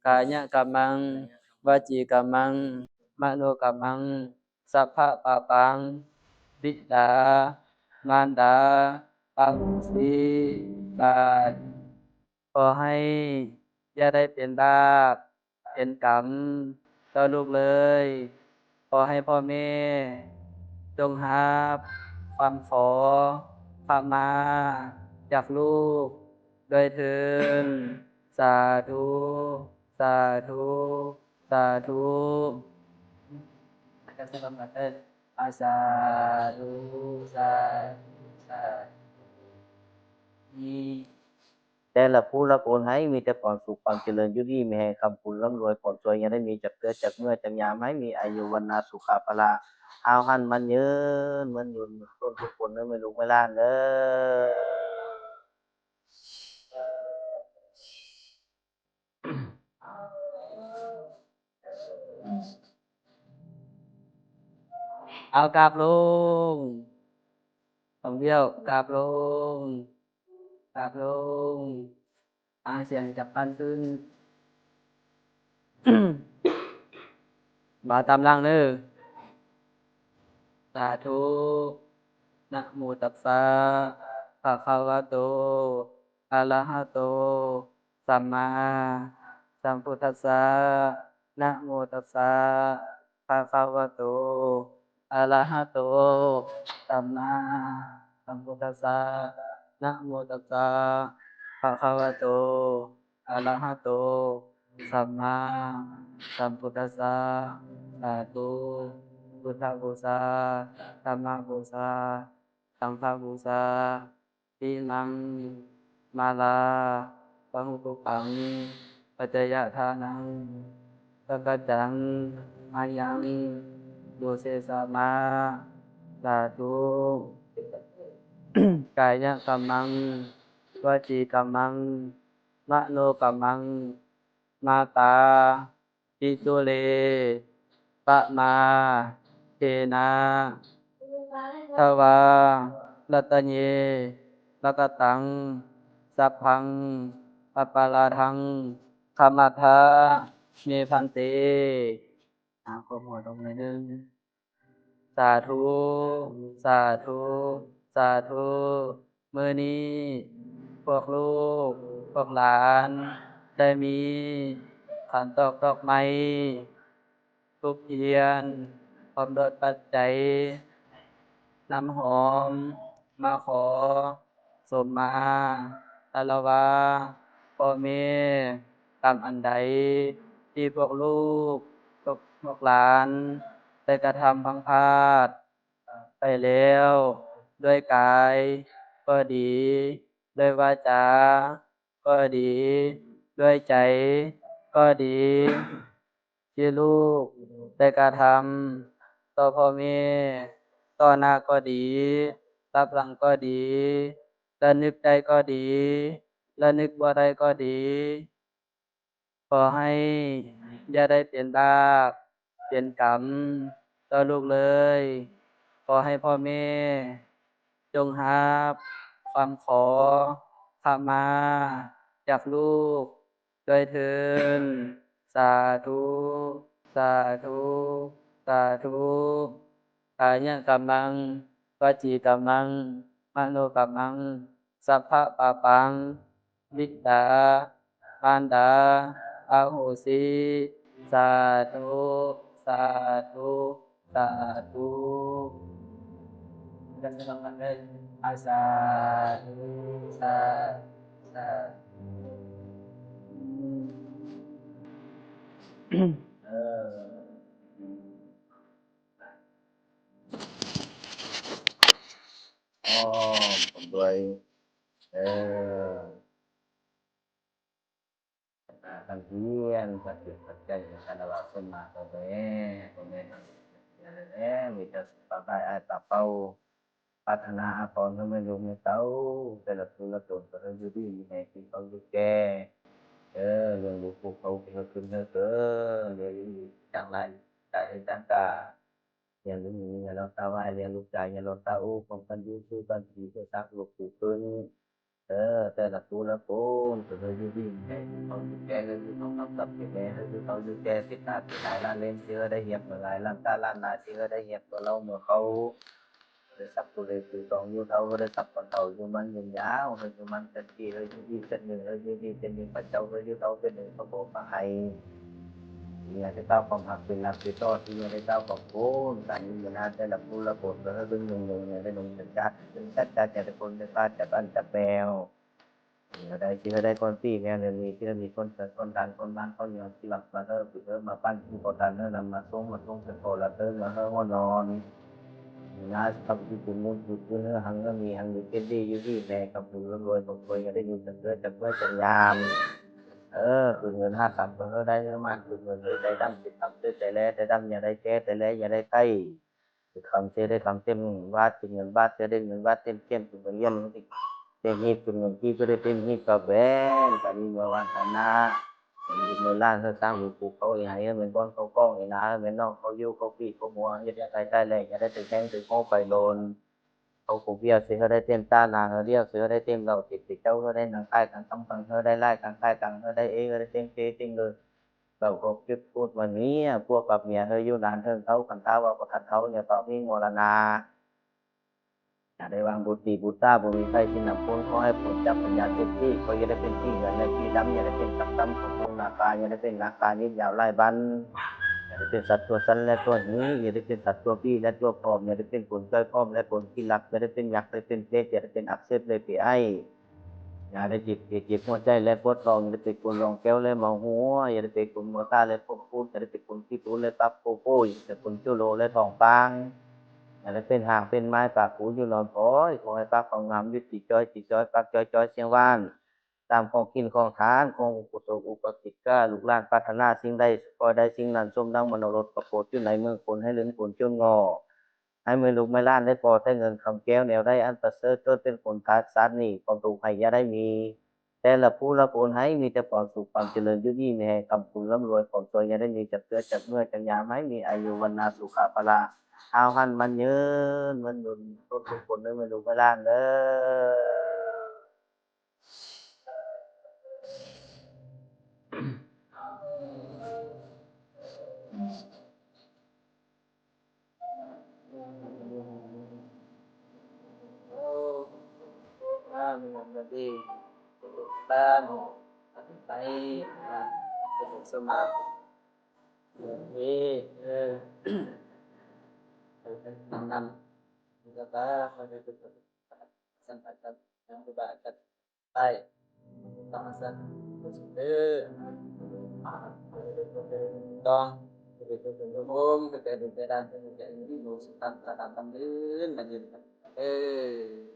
กายกัมมังวจีกัมมังมโนกัมมังสัพพะปะปังบิดามารดาอโหสิบาปขอให้อย่าได้เป็นบาปเป็นกรรมต่อลูกเลยขอให้พ่อแม่จงรับความขอขมาจากลูกโดยเถิดสาธุสาธุสาธุอาจารย์สมบัติอาสาธุสาธุสาธุแต่ละผู้ละโอนให้มีแต่ความสุขความเจริญอยู่ดีมีให้คำคุณร่ำรวยผลสวยยังได้มีจักเกิดจากเมื่อจากยามให้มีอายุวันนาสุขภาละเอาหันมันยืนมันยืนต้นทุกคนเลยไม่ลุกไม่ล่านเอากราบลงท่องเที่ยวกราบลงกราบลงเสียงจับปันขึ้น บาตามล่างเด้อสาธุนะโมตัสสะภะคะวะโตอะระหะโตสัมมาสัมพุทธัสสะนะโมตัสสะภะคะวะโตอะระหะโตสัมมาสัมพุทธัสสะนะโมตัสสะภะคะวะโตอะระหะโตสัมมาสัมพุทธัสสะสาธุพุทธบูชาธัมมบูชาสังฆบูชาทินังมาลาปังกุปังปัจจยทานังสัพพจังมายังโยเสสะมาสาธุกายกัมมังวจีกัมมังมโนกัมมังมาตาปิตุเรปะมาเทนะทวารัตเยรักตังสัพพังปปาลาทังขมัทธะเมพันเตขอหมดตรงนี้นึงสาธุสาธุสาธุมื้อนี้พวกลูกพวกหลานได้มีขันดอกไม้ทูปเทียนพร้อมด้วยปัจจัยน้ำหอมมาขอสมมาตะละวาพ่อแม่ตามอันใดที่พวกลูกพวกหลานได้กระทำพังพลาดไปแล้วด้วยกายก็ดีด้วยวาจาก็ดีด้วยใจก็ดีที่ลูกได้กระทำต่อพ่อแม่ต่อหน้าก็ดีรับหลังก็ดีระนึกได้ก็ดีระนึกบ่ได้ก็ดีขอให้อย่าได้เป็นบาปเป็นกรรมต่อลูกเลยขอให้พ่อแม่จงรับความขอขมาจากลูกโดยเถิดสาธุสาธุสาธุกายกัมมังวจีกัมมังมโนกัมมังสัพพะปะปังบิดามารดาอโหสิสาธุสาธุสาธุdan selamat asa sa sa เอออ๋อผมด้วยเออทั้งเพียนปัจจุปัจจัยการละสมาตัวเองมีแต่ปะไปปะเป้าพัฒนาปอนก็ไม่รู้ไม่เต้าแต่ละตัวละตัวก็อยู่ดีในที่เขาอยู่แก่เรื่องลูกเขาขึ้นเกินเรื่องจังไรใจจังกาเรียนรู้อย่าเราตาไว้เรียนรู้ใจอย่าเราตาอู้ของกันยูคือกันผีเพื่อซักลูกผู้ขึ้น แต่ละตัวละโกนก็เลยอยู่ดีแม่เขาอยู่แก่เลยอยู่ต้องทำกับแม่เลยอยู่เขาอยู่แก่ติดตาติดหลายล้านเล่นเชื้อได้เหียบเมื่อหลายล้านตาล้านนาเชื้อได้เหียบตัวเราเมื่อเขาได้สับตัวเลยคือตองอยู่เขาก็ได้สับคนเต่าอยู่มันยืนยาวเลยอยู่มันเป็นที่เลยอยู่ดีเป็นหนึ่งเลยอยู่ดีเป็นหนึ่งพระเจ้าเลยอยู่เขาเป็นหนึ่งพระโบมาให้เนี่ยได้เต้าความหักเป็นหลักเป็นต้อที่เนี่ยได้เต้าความโกนแต่นี้อยู่นานได้หลับรู้ละโกนแล้วดึงหนึ่งหนึ่งเนี่ยได้หนุ่มจัดเป็นจัดแต่คนได้ป้าจับอันจับแมว ได้ที่ได้คนตีเนี่ยเดี๋ยวนี้ที่มีคนเกิดคนดังคนบ้านคนเหนือที่หลับมาเริ่มฝึกเริ่มมาปั้นที่โบราณเริ่มนำมาส่งเป็นโบราณเริ่มมาเริ่มว่านอนนะทำที่คุณมุ่งจุดเนื้อหังก็มีหังอยู่เป็นดีอยู่ที่แม่กับดูรวยผมรวยก็ได้อยู่จากเพื่อจากยามคือเงิน50ก็ได้มากคือเงินได้ดำติดต่ำได้แล้วได้ดำอย่าได้แก้ได้แล้วอย่าได้ใต้คำเชื่อได้คำเต็มวาดเป็นเงินวาดจะได้เงินวาดเต็มเต็มเป็นเงินเยี่ยม Tehit pengerti pada tehit kabel tadi bawa tanah mula tentang buku kau yang hay mình con kau yang nãy mình nó kau yêu kau phi kau mua như thế này này nhà đây từ xem từ kau phải đồn kau cũng biết sự ở đây tiền ta là ở đây sự ở đây tiền đầu thì châu ở đây càng khai càng tâm càng ở đây lai càng khai càng ở đây ở đây tiền kế tiền người đầu kau biếtพูดวันนี้พวกกับเมียเธออยู่นานเธอเขากันเท้าว่าประทัดเขาอย่าต่อมีโมรณา ada orang putih buta bumi kai sinar pun kau hai pun jam penyakit ti kau ada penting dan lagi dam ada penting tam pun nakanya ada penting nakanya jauh lai ban ada penting satu san leตัวนี้ada penting satu pi le ตัวพร้อมada penting ผลเกิดพร้อมและผลที่หลักada penting ยักษ์ada penting เจ็ดada penting อักเสบเลยปีไอadaจิตหัวใจและปวดท้องada penting ปวดรองแก้วและเมาหัวada penting ปวดหัวตาและปวดพูดada penting ปวดที่ตูและตับโปโป้ada penting จุโลและท้องฟาง làเป็นหางเป็นไม้ปากหูอยู่นอนพอยขอให้ปากของงามยุติจ้อยปากจ้อยเสียงว่านตามของกินของทานของอุปสมอุปติกาลูกหลานปรารถนาสิ่งใดก็ได้สิ่งนั้นสมดังมโนรสประโปรดอยู่ในเมืองคนให้เลื่อนผลจนงอให้มือลูกไม่ล้านได้พอได้เงินคำแก้วแนวได้อันประเสริฐจนเป็นผลทาสารนี่ความถูกให้ยาได้มีแต่ละผู้ละผลให้มีแต่ความสุขความเจริญยุติแม่คำคุณร่ำรวยของตัวยาได้มีจับเสื้อจับเมื่อจังยามให้มีอายุวันนาสุขภาละ ao hànhมันยืนมันดุนต้นทุกคนเลยมันดูไปล่างเด้อมันมันดีบ้านไปสมัครนี่นำก็ตามันจะสัมผัสกับยังไปบ้านกันไปต้องมาสั่นต้องผมก็จะดูไปด้านจะดูสตันตาตามลื่นมันยืนเออ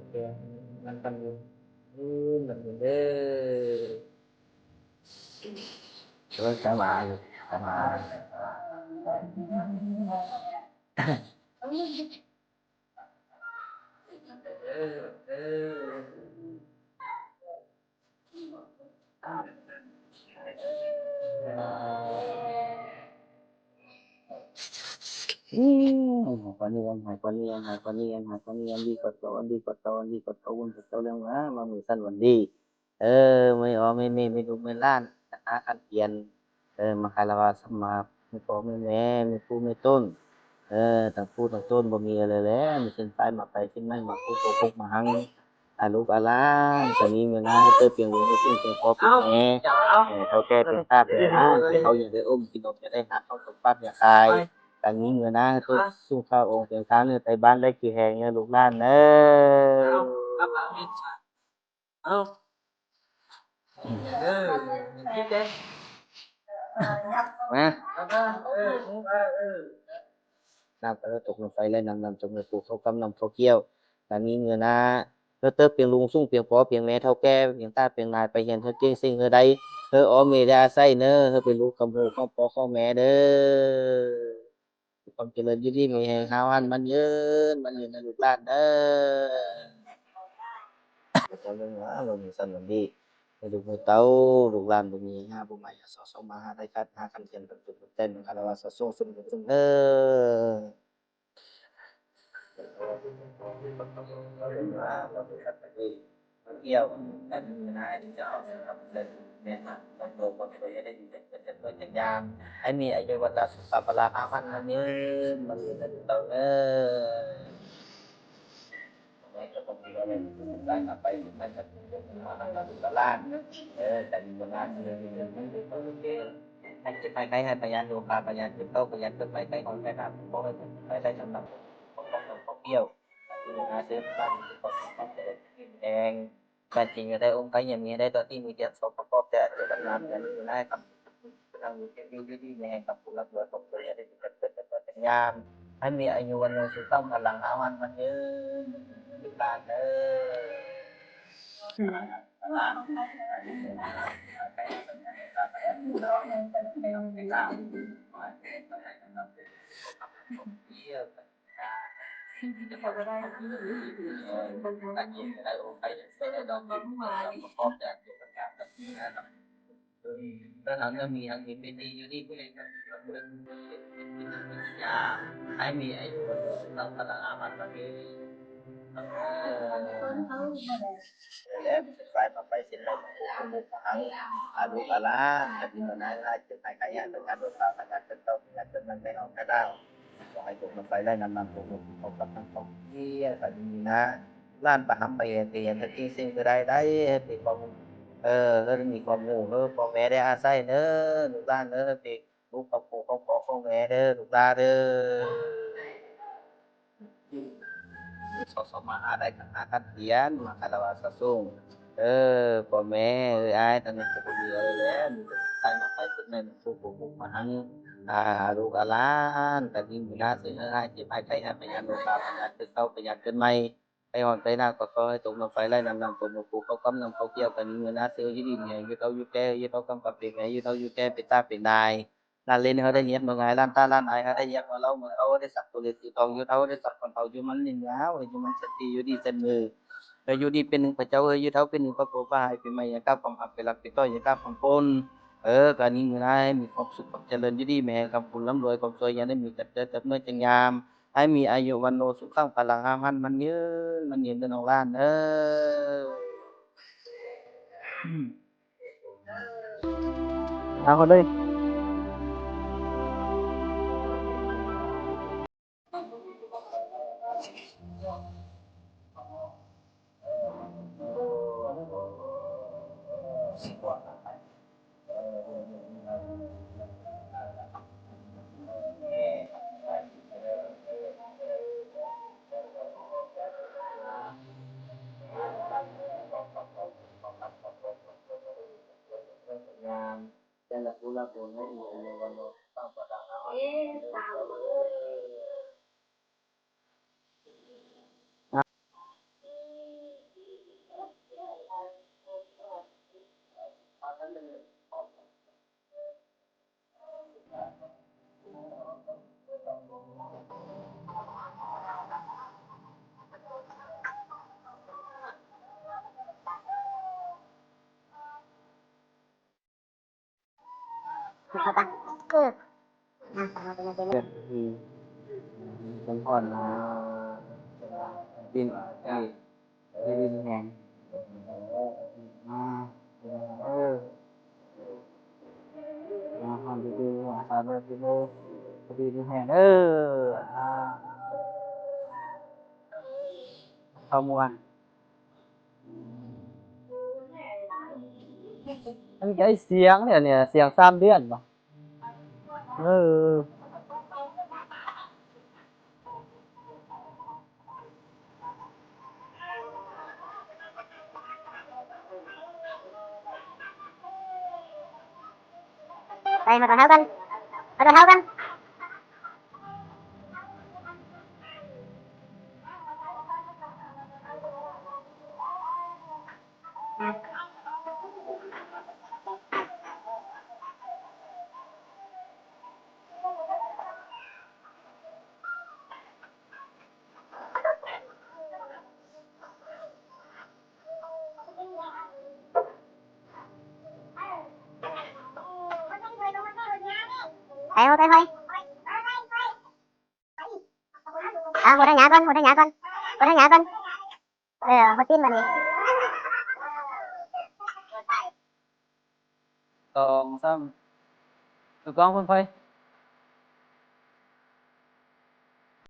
Oke, mantan lu. Mantan deh. Terus sama. Panian di kota untuk tahu yang lama misalnya Wandi. May mayดูไม่ล้านอันเกียนมาคารวะสมาไม่พอไม่แม่ไม่ผู้ไม่ต้นต่างผู้ต่างต้นบ่มีอะไรแล้วมีเส้นสายมาไปเส้นไม่มาผู้โกพกมาหังอาลูกอาล้านตอนนี้เมื่อนั้นเติมเปลี่ยนรู้สึกเป็นพอเป็นแม่เขาแก้เป็นตาเป็นเขาอยากได้อมกินนมจะได้หักเขาสมบัติอยากตายตอนนี้เมื่อนั้นตัวสู้ข้าวองค์เป็นค้างเนี่ยไปบ้านได้กี่แห่งเนี่ยลูกหลานเอา คิดเด้มาน้ำก็ตกลงไปแล้วนำจมในปูเขากำนำเขาเกี่ยวแต่นี้เงินนะเติบเพียงลุงสุ่งเพียงพอเพียงแม่เท่าแก่เพียงตาเพียงนายไปเห็นเธอเก่งสิ่งเธอใดเธออ๋อมีได้อาศัยเนอะเธอเป็นลูกคำพูข้อปอข้อแม่เด้อความเจริญยิ่งดีมีแห่งหาวันมันยืนในลูกหลานเด้อตอนนี้ว่าเรามีสันวันดี Hidup mo tahu bulan dunia bumaya sosok maha dekat akan kian bertuten kalau sosok sungguh yêu ini aja batas kepala aman menyentuh ngapain dari phải cái hai thời gian luôn ba thời gian chúng tôi thời gian tôi phải cái còn cái nào cũng có phải cái sản phẩm không yêu sẽ and การจริงจะได้องค์ไปอย่างนี้ได้ตัวที่มีเดียสประกอบแต่จะดำน้ำกันได้กับทางยูดีแห่งกับผู้รับตัวตกตัวได้ที่เกิดเป็นยามให้มีอายุวันโนสุต้องพลังอาวันมันยืนตาเด้อแล้วเรามีทางนี้เป็นดีอยู่ที่ผู้ใดกันให้มีอายุวันโนสุต้องพลังอาวันมันยืน phải mà phải xin lỗi một tháng đủ cả lá thì mình nói là chúng ta cái nhà tôi ăn được vào cái chân tôi nhà tôi mình phải học cái nào phải tụi mình phải lên làm tụi mình học tập học kia tại vì na lan bà hâm bày tiền thì xin từ đây đấy thì còn lên thì còn ngủ nữa còn mẹ đây à say nữa được ra nữa thì cũng không có con mẹ nữa được ra nữa sosok maha ada kehadian maka dawa sasungพ่อแม่อายตอนนี้ก็บ่มีอะไรแล้วมีแต่ใครมาไปเป็นแม่ผู้ปกครองมาหังลูกหลานแต่นี่มีหน้าสิให้เจ็บให้ใครให้ไปยังโลกาพยานคือเขาพยานขึ้นใหม่ไปหอนไปหน้าก็ขอให้ตกลงไปไล่นำตัวมาปลูกเขากำนำเขาเกี่ยวกันมีหน้าซื้อที่ดินเนี่ยอยู่เท่าอยู่แก่อยู่เท่ากำกับเป็นไงอยู่เท่าอยู่แก่เป็นตาเป็นนายลานเล่นเขาได้เงียบเมื่อไงลานตาลานไอเขาได้เงียบมาเล่าเมื่อเขาได้สักตัวเล็กสีทองอยู่เท่าได้สักคนเท่าอยู่มันลินยาวอยู่มันสติอยู่ดีเสมอ อยู่ดีเป็นหนึ่งพระเจ้าอยู่เท่าเป็นหนึ่งพระโกบายเป็นไม่ยาก้าความอับเป็นหลักเป็นต้อยยาก้าความปนการนี้เงินให้มีความสุขความเจริญอยู่ดีแม่กับบุญร่ำรวยความสวยยังได้มีจัดเจอจัดเมื่อจังยามให้มีอายุวันโนสุขังพลังอามันมันยืนเดินออกล้านเอาคนเลยงามแต่ละผู้ละคนให้มีอายุวันโนสุขังพลังอาเป็นพรบินบินแหงเออ alhamdulillah sabar dulu berdiri hand someone anh cái xiềng này nè xiềng sam điện mà đây mà còn tháo cân mà còn tháo cân Tại hốt thôi. À, hốt ở nhà con, hốt ở nhà con. Hốt ở nhà con. Hốt tin mà đi. 2 3 ถูกต้องคุณพลอย